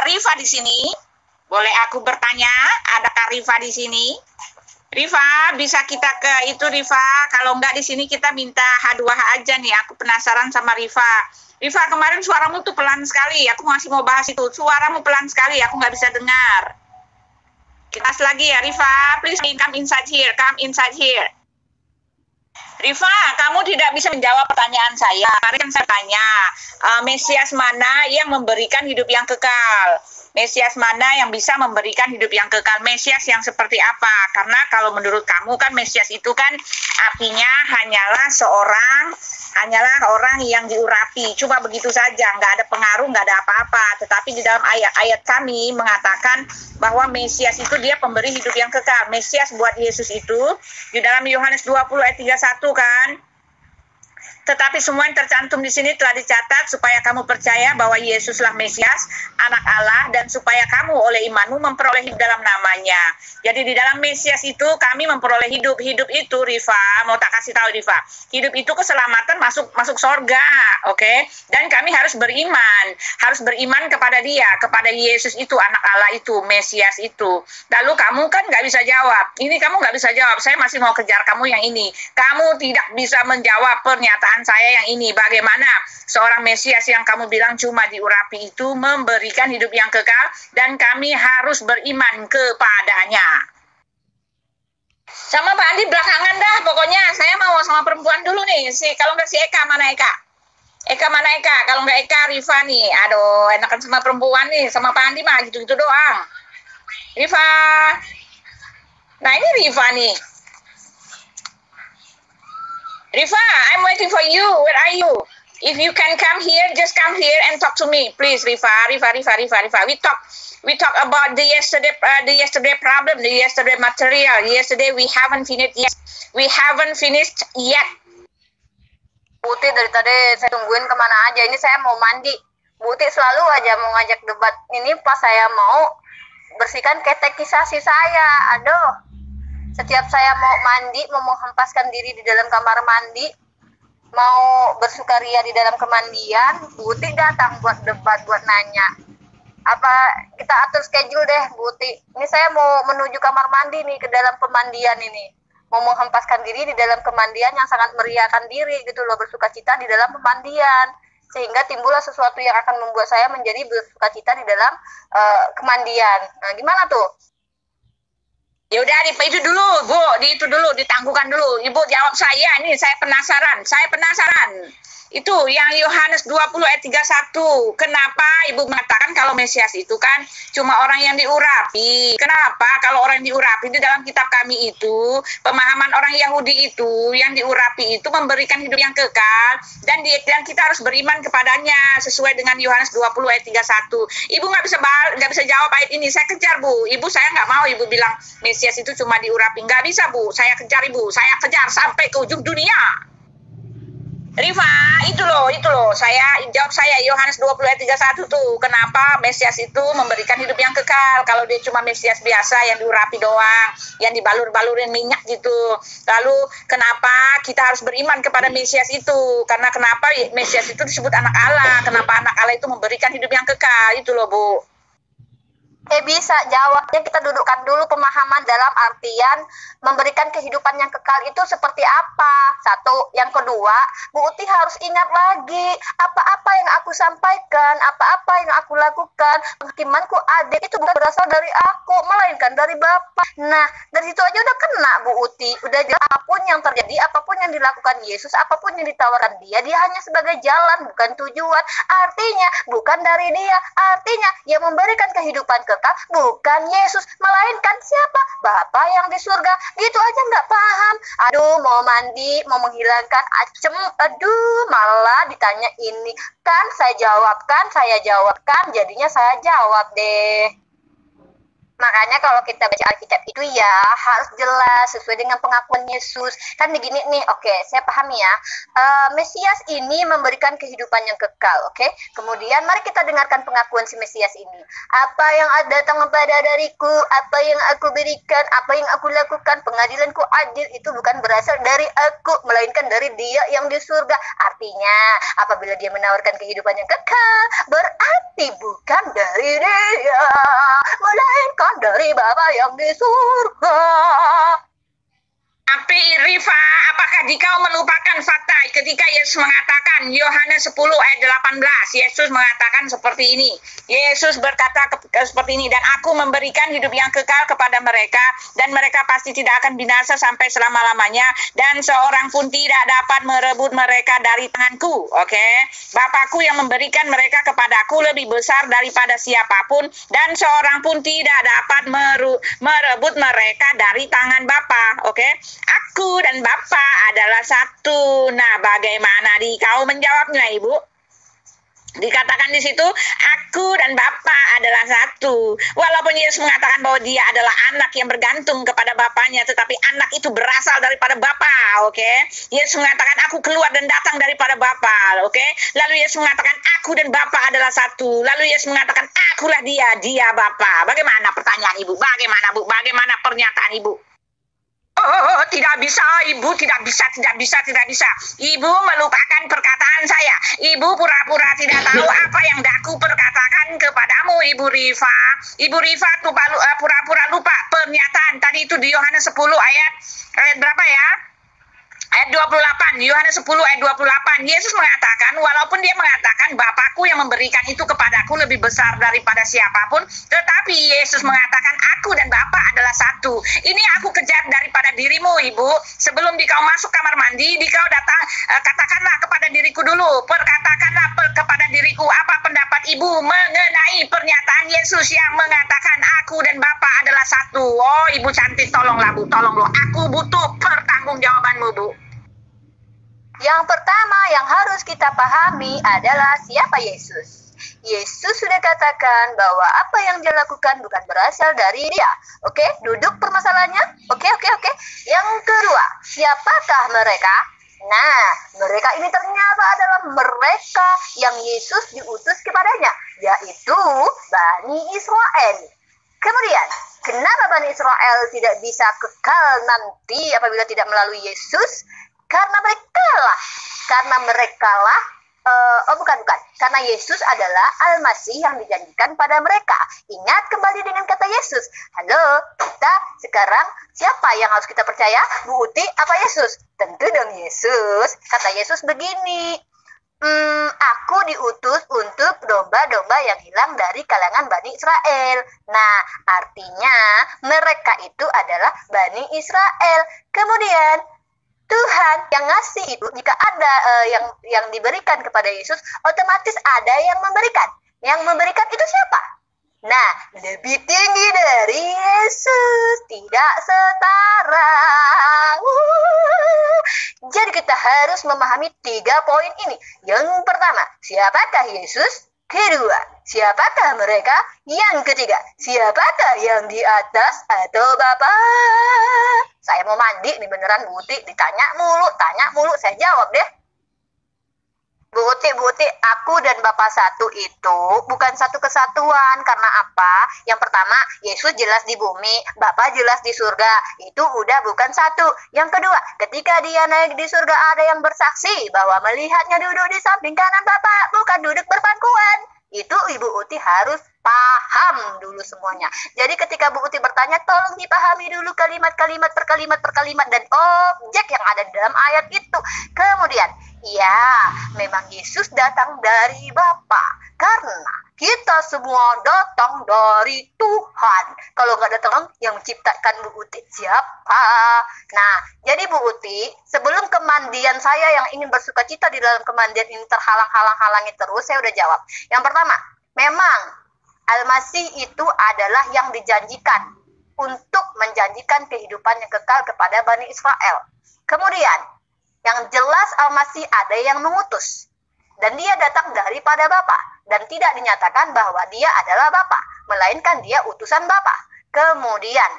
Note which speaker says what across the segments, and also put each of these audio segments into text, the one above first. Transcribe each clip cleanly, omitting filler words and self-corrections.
Speaker 1: Rifa di sini? Boleh aku bertanya, adakah Rifa di sini? Rifa, bisa kita ke itu Rifa? Kalau enggak di sini kita minta H2H aja nih. Aku penasaran sama Rifa. Rifa, kemarin suaramu tuh pelan sekali. Aku masih mau bahas itu. Suaramu pelan sekali. Aku nggak bisa dengar. Kita lagi ya Rifa. Please come inside here. Come inside here. Rifa, kamu tidak bisa menjawab pertanyaan saya. Kemarin saya tanya, Mesias mana yang memberikan hidup yang kekal? Mesias mana yang bisa memberikan hidup yang kekal? Mesias yang seperti apa? Karena kalau menurut kamu kan Mesias itu kan artinya hanyalah orang yang diurapi. Cuma begitu saja, nggak ada pengaruh, nggak ada apa-apa. Tetapi di dalam ayat-ayat kami mengatakan bahwa Mesias itu dia pemberi hidup yang kekal. Mesias buat Yesus itu di dalam Yohanes 20 ayat 31 kan. Tetapi semua yang tercantum di sini telah dicatat supaya kamu percaya bahwa Yesuslah Mesias, Anak Allah, dan supaya kamu oleh imanmu memperoleh hidup dalam namanya. Jadi di dalam Mesias itu kami memperoleh hidup. Hidup itu, Rifa, mau tak kasih tahu Rifa, hidup itu keselamatan masuk sorga, oke? Dan kami harus beriman kepada Dia, kepada Yesus itu, Anak Allah itu, Mesias itu. Lalu kamu kan nggak bisa jawab. Ini kamu nggak bisa jawab. Saya masih mau kejar kamu yang ini. Kamu tidak bisa menjawab pernyataan saya yang ini. Bagaimana seorang Mesias yang kamu bilang cuma diurapi itu memberikan hidup yang kekal dan kami harus beriman kepadanya. Sama Pak Andi belakangan dah, pokoknya saya mau sama perempuan dulu nih. Kalau nggak si Eka, mana Eka? Eka mana Eka? Kalau nggak Eka, Rifa nih. Aduh, enakan sama perempuan nih, sama Pak Andi mah gitu-gitu doang. Rifa. Nah ini Rifa nih. Rifa, I'm waiting for you. Where are you? If you can come here, just come here and talk to me, please, Rifa. We talk about the yesterday problem, the yesterday material. Yesterday we haven't finished yet.
Speaker 2: Buti dari tadi saya tungguin kemana aja. Ini saya mau mandi. Buti selalu aja mau ngajak debat. Ini pas saya mau bersihkan katekisasi saya. Aduh. Setiap saya mau mandi, mau menghempaskan diri di dalam kamar mandi, mau bersukaria di dalam kemandian, Buti datang buat debat, buat nanya. Apa kita atur schedule deh, Buti. Ini saya mau menuju kamar mandi nih, ke dalam pemandian ini. Mau menghempaskan diri di dalam kemandian yang sangat meriahkan diri gitu loh, bersukacita di dalam pemandian. Sehingga timbullah sesuatu yang akan membuat saya menjadi bersukacita di dalam kemandian. Nah, gimana tuh?
Speaker 1: Ya udah, itu dulu, Bu, ditangguhkan dulu. Ibu jawab saya nih, saya penasaran. Itu yang Yohanes 20 ayat 31. Kenapa Ibu mengatakan kalau Mesias itu kan cuma orang yang diurapi? Kenapa kalau orang yang diurapi di dalam kitab kami itu, pemahaman orang Yahudi itu yang diurapi itu memberikan hidup yang kekal dan kita harus beriman kepadanya sesuai dengan Yohanes 20 ayat 31. Ibu nggak bisa jawab ayat ini. Saya kejar, Bu. Saya nggak mau Ibu bilang Mesias itu cuma diurapi. Nggak bisa, Bu. Saya kejar Ibu. Saya kejar sampai ke ujung dunia. Rifa, itu loh, jawab saya Yohanes 20 ayat 31 tuh. Kenapa Mesias itu memberikan hidup yang kekal kalau dia cuma Mesias biasa yang diurapi doang, yang dibalur-balurin minyak gitu. Lalu kenapa kita harus beriman kepada Mesias itu? Karena kenapa Mesias itu disebut anak Allah? Kenapa anak Allah itu memberikan hidup yang kekal? Itu loh, Bu.
Speaker 2: Bisa jawabnya, kita dudukkan dulu pemahaman dalam artian memberikan kehidupan yang kekal itu seperti apa. Satu, yang kedua, Bu Uti harus ingat lagi apa-apa yang aku sampaikan, apa-apa yang aku lakukan, penghakimanku adik itu bukan berasal dari aku, melainkan dari Bapa. Nah, dari situ aja udah kena Bu Uti, udah jelas apapun yang terjadi, apapun yang dilakukan Yesus, apapun yang ditawarkan dia hanya sebagai jalan, bukan tujuan. Artinya bukan dari dia, artinya yang memberikan kehidupan kekal bukan Yesus, melainkan siapa? Bapa yang di surga. Gitu aja nggak paham. Aduh, mau mandi, mau menghilangkan acem, aduh, malah ditanya ini. Kan saya jawabkan, jadinya saya jawab deh. Makanya kalau kita baca Alkitab itu ya harus jelas sesuai dengan pengakuan Yesus. Kan begini nih, oke, saya pahami ya. Mesias ini memberikan kehidupan yang kekal, oke. Kemudian mari kita dengarkan pengakuan si Mesias ini. Apa yang datang kepada dariku, apa yang aku berikan, apa yang aku lakukan, pengadilanku adil, itu bukan berasal dari aku, melainkan dari Dia yang di surga. Artinya, apabila Dia menawarkan kehidupan yang kekal, berarti bukan bukan dari dia, melainkan dari Bapa yang di surga.
Speaker 1: Tapi Rifa, apakah kau melupakan fakta ketika Yesus mengatakan Yohanes 10 ayat 18, Yesus mengatakan seperti ini. Yesus berkata seperti ini, dan aku memberikan hidup yang kekal kepada mereka, dan mereka pasti tidak akan binasa sampai selama-lamanya, dan seorang pun tidak dapat merebut mereka dari tanganku. Oke? Bapakku yang memberikan mereka kepadaku lebih besar daripada siapapun, dan seorang pun tidak dapat merebut mereka dari tangan Bapa. Oke? Aku dan Bapa adalah satu. Nah, bagaimana kau menjawabnya, Ibu? Dikatakan di situ, aku dan Bapa adalah satu. Walaupun Yesus mengatakan bahwa dia adalah anak yang bergantung kepada Bapanya, tetapi anak itu berasal daripada Bapa, oke? Yesus mengatakan, aku keluar dan datang daripada Bapa, oke? Lalu Yesus mengatakan, aku dan Bapa adalah satu. Lalu Yesus mengatakan, akulah dia Bapa. Bagaimana pertanyaan Ibu? Bagaimana, Bu? Bagaimana pernyataan Ibu? Oh, tidak bisa, Ibu, tidak bisa. Ibu melupakan perkataan saya. Ibu pura-pura tidak tahu apa yang aku perkatakan kepadamu, Ibu Rifa. Ibu Rifa tuh pura-pura lupa pernyataan. Tadi itu di Yohanes 10 ayat berapa ya? Ayat 28, Yohanes 10 ayat 28, Yesus mengatakan, walaupun dia mengatakan, Bapakku yang memberikan itu kepadaku lebih besar daripada siapapun, tetapi Yesus mengatakan, aku dan Bapa adalah satu. Ini aku kejar daripada dirimu, Ibu. Sebelum kau masuk kamar mandi, kau datang, katakanlah kepada diriku dulu, perkatakanlah kepada diriku, apa pendapat Ibu mengenai pernyataan Yesus yang mengatakan, aku dan Bapa adalah satu. Oh, Ibu cantik, tolonglah, Bu, tolong, Bu. Aku butuh pertanggungjawabanmu, Bu.
Speaker 2: Yang pertama yang harus kita pahami adalah siapa Yesus. Yesus sudah katakan bahwa apa yang dia lakukan bukan berasal dari dia. Oke, duduk permasalahannya. Oke. Yang kedua, siapakah mereka? Nah, mereka ini ternyata adalah mereka yang Yesus diutus kepadanya, yaitu Bani Israel. Kemudian, kenapa Bani Israel tidak bisa kekal nanti apabila tidak melalui Yesus? Karena Yesus adalah Al-Masih yang dijanjikan pada mereka. Ingat kembali dengan kata Yesus. Halo, kita sekarang siapa yang harus kita percaya? Bu Uti apa Yesus? Tentu dong Yesus. Kata Yesus begini, aku diutus untuk domba-domba yang hilang dari kalangan Bani Israel. Nah, artinya mereka itu adalah Bani Israel. Kemudian Tuhan yang ngasih itu, jika ada yang diberikan kepada Yesus, otomatis ada yang memberikan. Yang memberikan itu siapa? Nah, lebih tinggi dari Yesus, tidak setara. Jadi kita harus memahami 3 poin ini. Yang pertama, siapakah Yesus? Kedua, siapakah mereka? Yang ketiga, siapakah yang di atas atau Bapa? Saya mau mandi nih beneran Bu Uti, tanya mulu, saya jawab deh. Bu Uti, aku dan Bapa satu itu bukan satu kesatuan. Karena apa? Yang pertama, Yesus jelas di bumi, Bapa jelas di surga. Itu udah bukan satu. Yang kedua, ketika dia naik di surga ada yang bersaksi bahwa melihatnya duduk di samping kanan Bapa, bukan duduk berpangkuan. Itu Ibu Uti harus paham dulu semuanya. Jadi ketika Bu Uti bertanya, tolong dipahami dulu kalimat-kalimat per kalimat dan objek yang ada di dalam ayat itu. Kemudian, ya, memang Yesus datang dari Bapa. Karena kita semua datang dari Tuhan. Kalau nggak datang, yang menciptakan Bu Uti siapa? Nah, jadi Bu Uti, sebelum kemandian saya yang ingin bersukacita di dalam kemandian ini terhalang-halangi terus, saya udah jawab. Yang pertama, memang Al-Masih itu adalah yang dijanjikan untuk menjanjikan kehidupan yang kekal kepada Bani Israel. Kemudian, yang jelas Al-Masih ada yang mengutus. Dan dia datang daripada Bapa. Dan tidak dinyatakan bahwa dia adalah Bapa, melainkan dia utusan Bapa. Kemudian,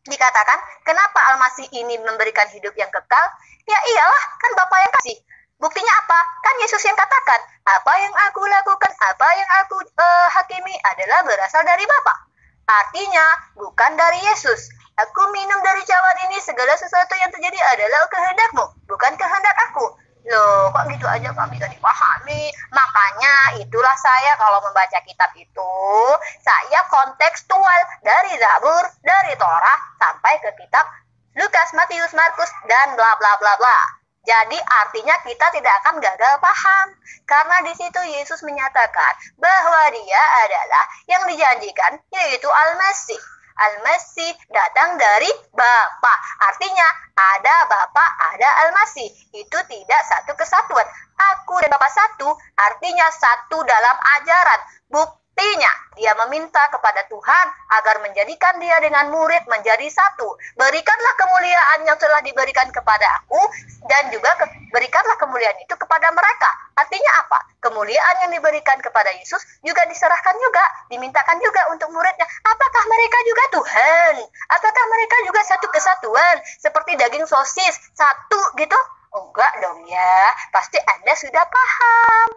Speaker 2: dikatakan, kenapa Al-Masih ini memberikan hidup yang kekal? Ya iyalah, kan Bapa yang kasih. Buktinya apa? Kan Yesus yang katakan, apa yang aku lakukan, apa yang aku hakimi adalah berasal dari Bapa. Artinya, bukan dari Yesus. Aku minum dari cawan ini, segala sesuatu yang terjadi adalah kehendakmu, bukan kehendak aku. Loh, kok gitu aja nggak bisa dipahami? Makanya itulah saya kalau membaca kitab itu, saya kontekstual dari Zabur, dari Torah, sampai ke kitab Lukas, Matius, Markus, dan bla bla bla bla. Jadi artinya kita tidak akan gagal paham. Karena di situ Yesus menyatakan bahwa dia adalah yang dijanjikan, yaitu Al-Masih. Al-Masih datang dari Bapa. Artinya ada Bapa, ada Al-Masih. Itu tidak satu kesatuan. Aku dan Bapa satu, artinya satu dalam ajaran. Buktinya, dia meminta kepada Tuhan agar menjadikan dia dengan murid menjadi satu. Berikanlah kemuliaan yang telah diberikan kepada aku, dan juga berikanlah kemuliaan itu kepada mereka. Artinya apa? Kemuliaan yang diberikan kepada Yesus juga diserahkan juga, dimintakan juga untuk muridnya. Apakah mereka juga Tuhan? Apakah mereka juga satu kesatuan? Seperti daging sosis, satu gitu? Enggak dong ya, pasti Anda sudah paham.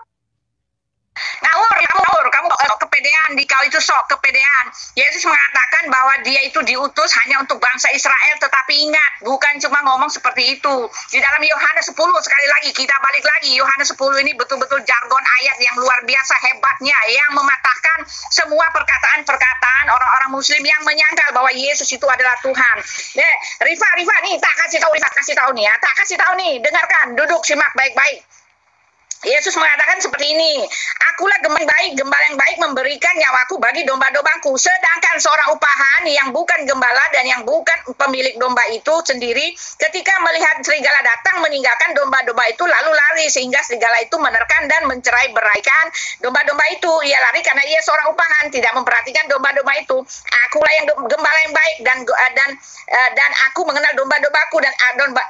Speaker 1: Ngawur, kamu kepedean, di kau itu sok kepedean. Yesus mengatakan bahwa dia itu diutus hanya untuk bangsa Israel, tetapi ingat, bukan cuma ngomong seperti itu. Di dalam Yohanes 10, sekali lagi, kita balik lagi, Yohanes 10 ini betul-betul jargon ayat yang luar biasa hebatnya, yang mematahkan semua perkataan-perkataan orang-orang muslim yang menyangkal bahwa Yesus itu adalah Tuhan. Rifa nih, tak kasih tahu nih ya, tak kasih tahu nih, dengarkan, duduk, simak baik-baik. Yesus mengatakan seperti ini, akulah gembala yang baik memberikan nyawaku bagi domba-dombaku. Sedangkan seorang upahan yang bukan gembala dan yang bukan pemilik domba itu sendiri, ketika melihat serigala datang meninggalkan domba-domba itu lalu lari, sehingga serigala itu menerkam dan mencerai-beraikan domba-domba itu. Ia lari karena ia seorang upahan, tidak memperhatikan domba-domba itu. Akulah yang gembala yang baik dan aku mengenal domba-dombaku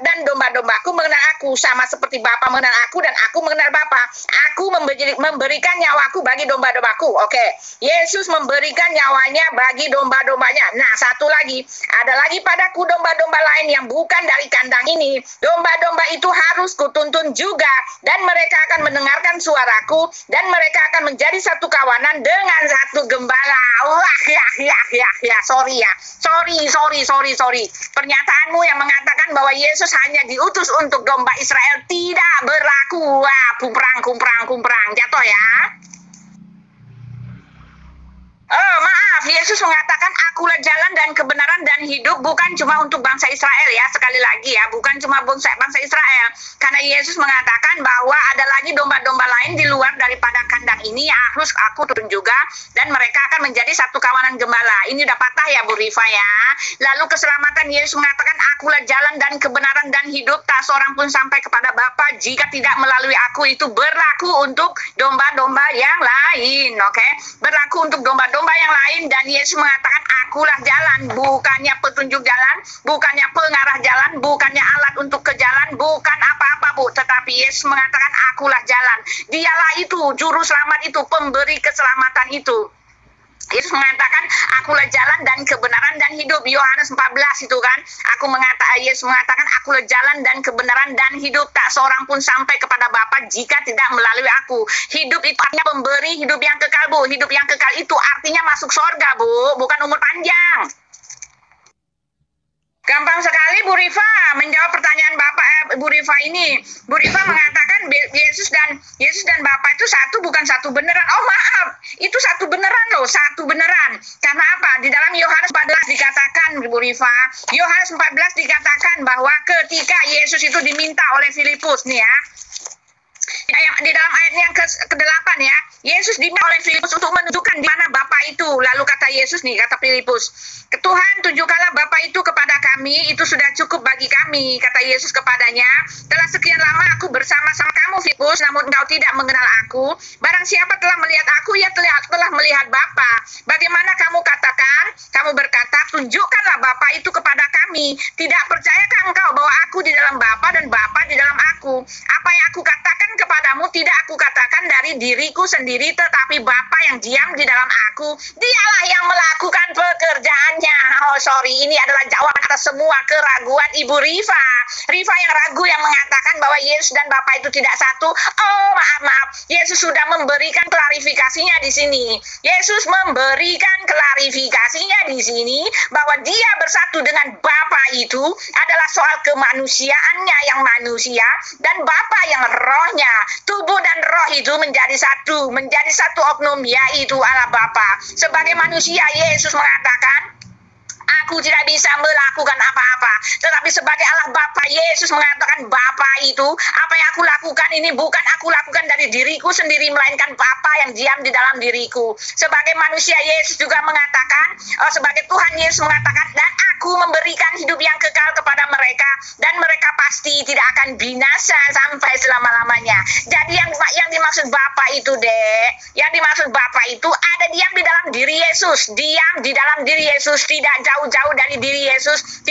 Speaker 1: dan domba-dombaku mengenal aku, sama seperti Bapa mengenal aku dan aku mengenal Bapa. Aku memberikan nyawaku bagi domba-dombaku. Oke. Yesus memberikan nyawanya bagi domba-dombanya. Nah, satu lagi, ada lagi padaku domba-domba lain yang bukan dari kandang ini. Domba-domba itu harus kutuntun juga, dan mereka akan mendengarkan suaraku, dan mereka akan menjadi satu kawanan dengan satu gembala. Wah, ya. Sorry. Pernyataanmu yang mengatakan bahwa Yesus hanya diutus untuk domba Israel tidak berlaku. Wah, kumprang. Jatuh ya. Oh, maaf, Yesus mengatakan akulah jalan dan kebenaran dan hidup, bukan cuma untuk bangsa Israel ya, sekali lagi ya, bukan cuma bangsa Israel. Karena Yesus mengatakan bahwa ada lagi domba-domba lain di luar daripada kandang ini yang harus aku turun juga, dan mereka akan menjadi satu kawanan gembala. Ini udah patah ya Bu Rifa ya. Lalu keselamatan, Yesus mengatakan akulah jalan dan kebenaran dan hidup, tak seorang pun sampai kepada Bapa jika tidak melalui aku. Itu berlaku untuk domba-domba yang lain, oke? Berlaku untuk domba-domba yang lain, dan Yesus mengatakan akulah jalan, bukannya petunjuk jalan, bukannya pengarah jalan, bukannya alat untuk ke jalan, bukan apa-apa Bu, tetapi Yesus mengatakan akulah jalan. Dialah itu juru selamat itu, pemberi keselamatan itu. Yesus mengatakan akulah jalan dan kebenaran dan hidup. Yohanes 14 itu kan, Yesus mengatakan akulah jalan dan kebenaran dan hidup, tak seorang pun sampai kepada Bapa jika tidak melalui aku. Hidup itu artinya pemberi hidup yang kekal Bu. Hidup yang kekal itu artinya masuk surga Bu, bukan umur panjang. Gampang sekali Bu Rifa menjawab pertanyaan Bapak Bu Rifa ini. Bu Rifa mengatakan Yesus dan Bapa itu satu, bukan satu beneran. Oh maaf, itu satu beneran loh, satu beneran. Karena apa? Di dalam Yohanes 14 dikatakan Bu Rifa, Yohanes 14 dikatakan bahwa ketika Yesus itu diminta oleh Filipus nih ya, di dalam ayat yang ke-8 ya, Yesus diminta oleh Filipus untuk menunjukkan di mana Bapa itu. Lalu kata Yesus nih, kata Filipus, Tuhan tunjukkanlah Bapa itu kepada kami, itu sudah cukup bagi kami. Kata Yesus kepadanya, telah sekian lama aku bersama-sama kamu Filipus, namun engkau tidak mengenal aku. Barang siapa telah melihat aku, ia telah melihat Bapa. Bagaimana kamu katakan? Kamu berkata, tunjukkanlah Bapa itu kepada kami. Tidak percayakah engkau bahwa aku di dalam Bapa dan Bapa di dalam aku? Apa yang aku katakan kepadamu tidak aku katakan dari diriku sendiri, tetapi Bapa yang diam di dalam aku, dialah yang melakukan pekerjaannya. Oh sorry, ini adalah jawaban atas semua keraguan Ibu Rifa. Rifa yang ragu, yang mengatakan bahwa Yesus dan Bapa itu tidak satu. Oh maaf, Yesus sudah memberikan klarifikasinya di sini. Yesus memberikan klarifikasinya di sini bahwa dia dia bersatu dengan Bapa itu adalah soal kemanusiaannya yang manusia dan Bapa yang rohnya. Tubuh dan roh itu menjadi satu oknum, yaitu Allah Bapa. Sebagai manusia, Yesus mengatakan, aku tidak bisa melakukan apa-apa. Tetapi sebagai Allah Bapa, Yesus mengatakan Bapa itu, apa yang aku lakukan ini bukan aku lakukan dari diriku sendiri, melainkan Bapa yang diam di dalam diriku. Sebagai manusia, Yesus juga mengatakan, sebagai Tuhan Yesus mengatakan, dan aku memberikan hidup yang kekal kepada mereka, dan mereka pasti tidak akan binasa sampai selama-lamanya. Jadi yang dimaksud Bapa itu, Dek, yang dimaksud Bapa itu ada diam di dalam diri Yesus, diam di dalam diri Yesus, tidak jauh-jauh dari diri Yesus,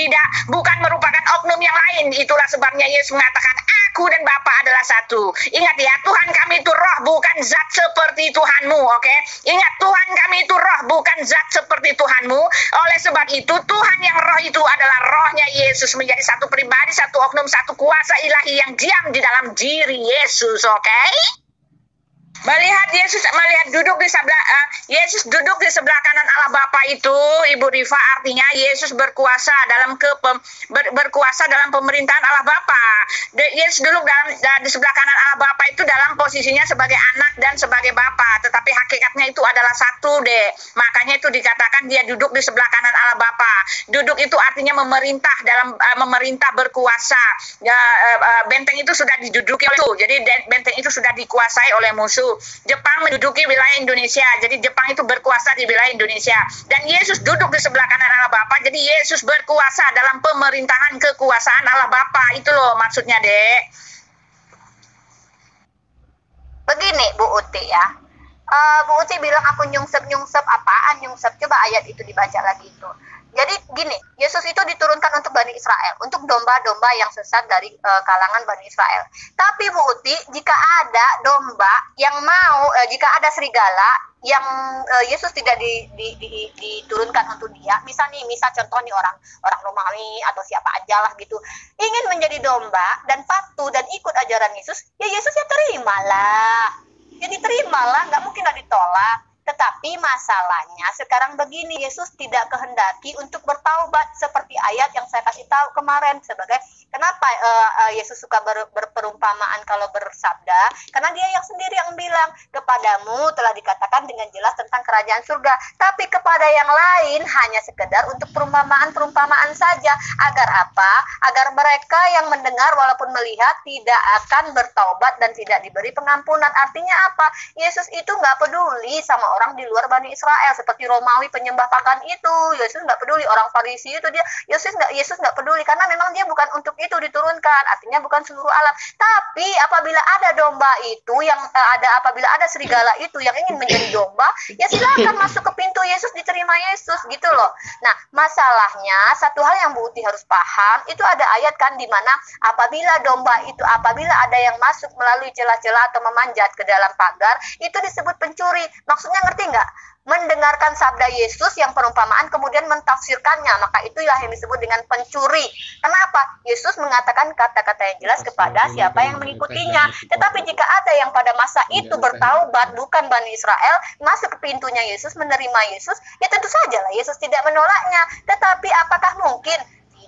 Speaker 1: bukan merupakan oknum yang lain. Itulah sebabnya Yesus mengatakan, aku dan Bapa adalah satu. Ingat ya, Tuhan kami itu roh, bukan zat seperti Tuhanmu, oke? Ingat, Tuhan kami itu roh, bukan zat seperti Tuhanmu. Oleh sebab itu, Tuhan yang roh itu adalah rohnya Yesus, menjadi satu pribadi, satu oknum, satu kuasa ilahi yang diam di dalam diri Yesus, oke? Melihat duduk di sebelah Yesus duduk di sebelah kanan Allah Bapa itu, Ibu Rifa, artinya Yesus berkuasa berkuasa dalam pemerintahan Allah Bapa. Yesus duduk di sebelah kanan Allah Bapa itu dalam posisinya sebagai anak dan sebagai Bapa, tetapi hakikatnya itu adalah satu, Dek. Makanya itu dikatakan dia duduk di sebelah kanan Allah Bapa. Duduk itu artinya memerintah berkuasa. Benteng itu sudah diduduki itu. Jadi benteng itu sudah dikuasai oleh musuh. Jepang menduduki wilayah Indonesia, jadi Jepang itu berkuasa di wilayah Indonesia, dan Yesus duduk di sebelah kanan Allah Bapa. Jadi Yesus berkuasa dalam pemerintahan kekuasaan Allah Bapa. Itu loh maksudnya, Dek.
Speaker 2: Begini Bu Uti ya, Bu Uti bilang aku nyungsep, apaan nyungsep? Coba ayat itu dibaca lagi itu. Jadi gini, Yesus itu diturunkan untuk Bani Israel, untuk domba-domba yang sesat dari kalangan Bani Israel. Tapi Bu Uti, jika ada domba yang jika ada serigala yang Yesus tidak diturunkan untuk dia, misal contoh nih orang Romawi atau siapa aja lah gitu, ingin menjadi domba dan patuh dan ikut ajaran Yesus, ya Yesus ya terimalah. Jadi terimalah, nggak mungkin ditolak. Tetapi masalahnya sekarang begini, Yesus tidak kehendaki untuk bertaubat seperti ayat yang saya kasih tahu kemarin. Sebagai kenapa Yesus suka berperumpamaan kalau bersabda? Karena dia yang sendiri yang bilang, kepadamu telah dikatakan dengan jelas tentang kerajaan surga, tapi kepada yang lain hanya sekedar untuk perumpamaan saja. Agar apa? Agar mereka yang mendengar walaupun melihat tidak akan bertaubat dan tidak diberi pengampunan. Artinya apa? Yesus itu nggak peduli sama orang di luar Bani Israel seperti Romawi penyembah pagan itu. Yesus nggak peduli. Orang Farisi itu Yesus nggak peduli, karena memang dia bukan untuk itu diturunkan. Artinya bukan seluruh alam. Tapi apabila ada domba itu apabila ada serigala itu yang ingin menjadi domba, ya silakan masuk ke pintu Yesus, diterima Yesus gitu loh. Nah, masalahnya satu hal yang Bu Uti harus paham, itu ada ayat kan di mana apabila ada yang masuk melalui celah-celah atau memanjat ke dalam pagar, itu disebut pencuri. Maksudnya ngerti nggak? Mendengarkan sabda Yesus yang perumpamaan kemudian mentafsirkannya, maka itulah yang disebut dengan pencuri. Kenapa? Yesus mengatakan kata-kata yang jelas kepada siapa yang mengikutinya. Tetapi jika ada yang pada masa itu bertaubat, bukan Bani Israel, masuk ke pintunya Yesus, menerima Yesus, ya tentu saja lah Yesus tidak menolaknya. Tetapi apakah mungkin?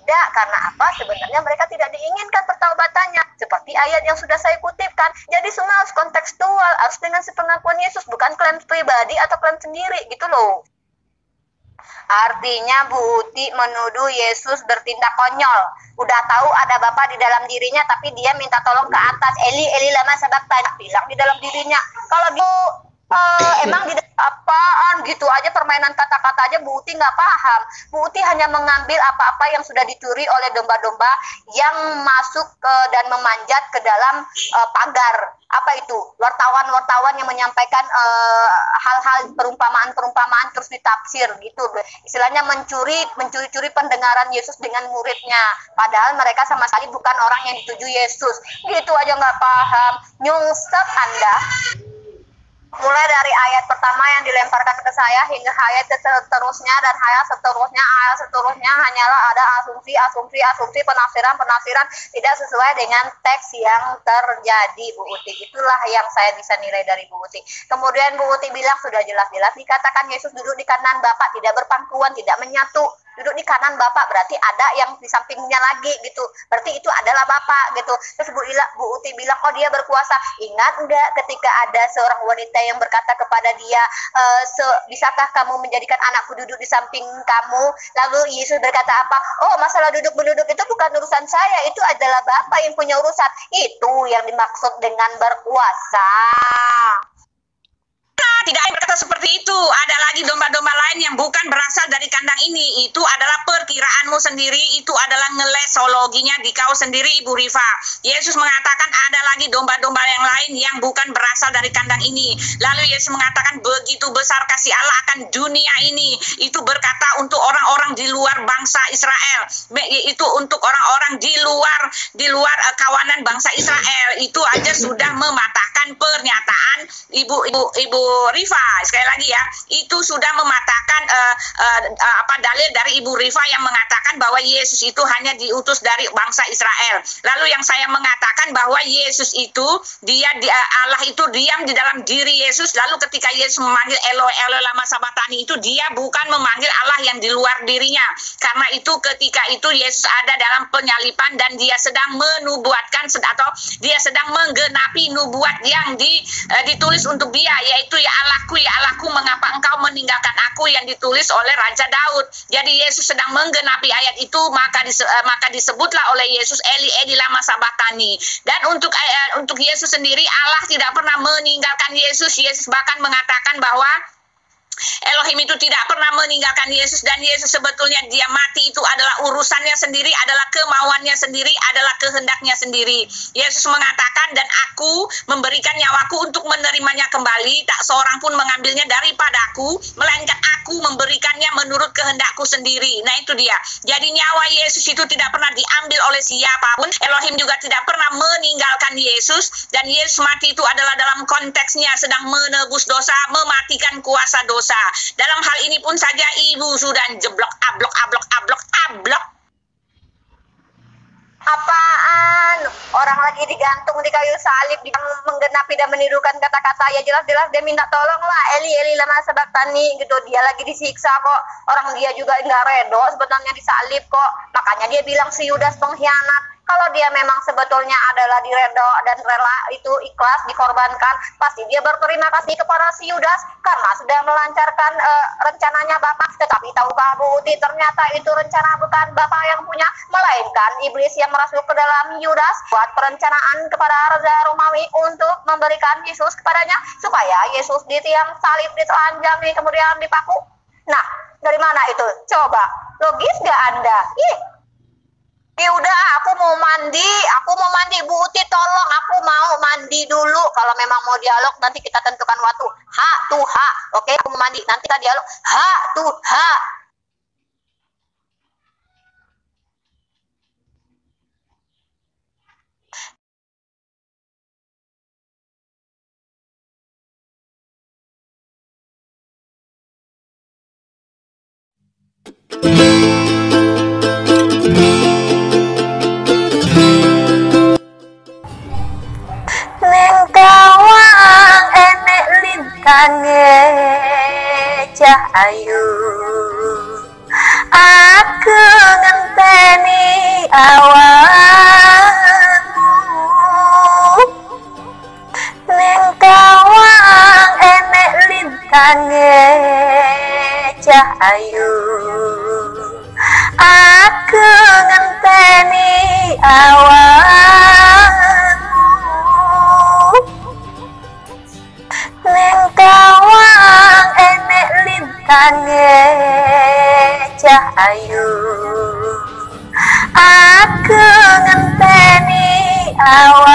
Speaker 2: Tidak, karena apa? Sebenarnya mereka tidak diinginkan pertaubatannya. Seperti ayat yang sudah saya kutipkan. Jadi semua harus kontekstual, harus dengan sepengakuan Yesus, bukan klaim pribadi atau klaim sendiri, gitu loh. Artinya Bu Uti menuduh Yesus bertindak konyol. Udah tahu ada Bapa di dalam dirinya, tapi dia minta tolong ke atas. Eli, Eli lama sabaktan. Bilang di dalam dirinya. Kalau emang di apaan gitu aja, permainan kata-kata aja Bu Uti nggak paham. Bu Uti hanya mengambil apa-apa yang sudah dicuri oleh domba-domba yang masuk dan memanjat ke dalam pagar. Apa itu? Wartawan-wartawan yang menyampaikan hal-hal perumpamaan-perumpamaan terus ditafsir gitu. Istilahnya mencuri-curi pendengaran Yesus dengan muridnya. Padahal mereka sama sekali bukan orang yang dituju Yesus. Gitu aja nggak paham. Nyungsep Anda. Mulai dari ayat pertama yang dilemparkan ke saya hingga ayat seterusnya dan ayat seterusnya hanyalah ada asumsi, penafsiran tidak sesuai dengan teks yang terjadi, Bu Uti. Itulah yang saya bisa nilai dari Bu Uti. Kemudian Bu Uti bilang sudah jelas-jelas dikatakan Yesus duduk di kanan Bapa, tidak berpangkuan, tidak menyatu. duduk di kanan Bapak, berarti ada yang di sampingnya lagi gitu, berarti itu adalah Bapak gitu. Terus Bu Uti bilang, oh dia berkuasa. Ingat enggak ketika ada seorang wanita yang berkata kepada dia, bisakah kamu menjadikan anakku duduk di samping kamu? Lalu Yesus berkata apa? Oh, masalah duduk-menuduk itu bukan urusan saya, itu adalah Bapak yang punya urusan. Itu yang dimaksud dengan berkuasa.
Speaker 1: Tidak ada berkata seperti itu. Ada lagi domba-domba lain yang bukan berasal dari kandang ini. Itu adalah perkiraanmu sendiri. Itu adalah ngelesologinya di kau sendiri, Ibu Rifa. Yesus mengatakan ada lagi domba-domba yang lain yang bukan berasal dari kandang ini. Lalu Yesus mengatakan begitu besar kasih Allah akan dunia ini. Itu berkata untuk orang-orang di luar bangsa Israel. Itu untuk orang-orang di luar kawanan bangsa Israel. Itu aja sudah mematahkan pernyataan Ibu Rifa. Sekali lagi ya, itu sudah mematahkan dalil dari Ibu Rifa yang mengatakan bahwa Yesus itu hanya diutus dari bangsa Israel. Lalu yang saya mengatakan bahwa Yesus itu Allah itu diam di dalam diri Yesus. Lalu ketika Yesus memanggil Eloi Eloi lama sabatani, itu dia bukan memanggil Allah yang di luar dirinya. Karena itu ketika itu Yesus ada dalam penyalipan dan dia sedang menubuatkan atau dia sedang menggenapi nubuat yang ditulis untuk dia, yaitu ya Allahku, mengapa engkau meninggalkan aku, yang ditulis oleh Raja Daud. Jadi Yesus sedang menggenapi ayat itu, maka disebutlah oleh Yesus Eli Eli lama sabatani. Dan untuk Yesus sendiri, Allah tidak pernah meninggalkan Yesus. Yesus bahkan mengatakan bahwa Elohim itu tidak pernah meninggalkan Yesus, dan Yesus sebetulnya dia mati itu adalah urusannya sendiri, adalah kemauannya sendiri, adalah kehendaknya sendiri. Yesus mengatakan, dan aku memberikan nyawaku untuk menerimanya kembali, tak seorang pun mengambilnya daripadaku, melainkan aku memberikannya menurut kehendakku sendiri. Nah itu dia. Jadi nyawa Yesus itu tidak pernah diambil oleh siapapun. Elohim juga tidak pernah meninggalkan Yesus, dan Yesus mati itu adalah dalam konteksnya sedang menebus dosa, mematikan kuasa dosa. Dalam hal ini pun saja Ibu sudah jeblok, ablok.
Speaker 2: Apaan? Orang lagi digantung di kayu salib, menggenapi dan menirukan kata-kata, ya jelas-jelas dia minta tolong lah, Eli Eli lama sabatani gitu. Dia lagi disiksa kok, orang dia juga nggak redo sebenarnya disalib kok. Makanya dia bilang si Yudas pengkhianat. Kalau dia memang sebetulnya adalah diredo dan rela itu ikhlas dikorbankan, pasti dia berterima kasih kepada si Yudas karena sudah melancarkan rencananya Bapak. Tetapi tahukah Bu Uti, ternyata itu rencana bukan Bapak yang punya, melainkan iblis yang merasuk ke dalam Yudas buat perencanaan kepada Raja Romawi untuk memberikan Yesus kepadanya supaya Yesus di tiang salib ditelanjang nih, kemudian dipaku. Nah, dari mana itu? Coba, logis gak Anda? Ya udah, aku mau mandi, Bu Uti tolong, aku mau mandi dulu. Kalau memang mau dialog nanti kita tentukan waktu. Oke, aku mau mandi, nanti kita dialog. Kange cahayu aku ngenteni awakmu ning kawang enek lintange cahayu aku ngenteni awakmu ning kawang enek lintange cahayu aku ngenteni awakmu.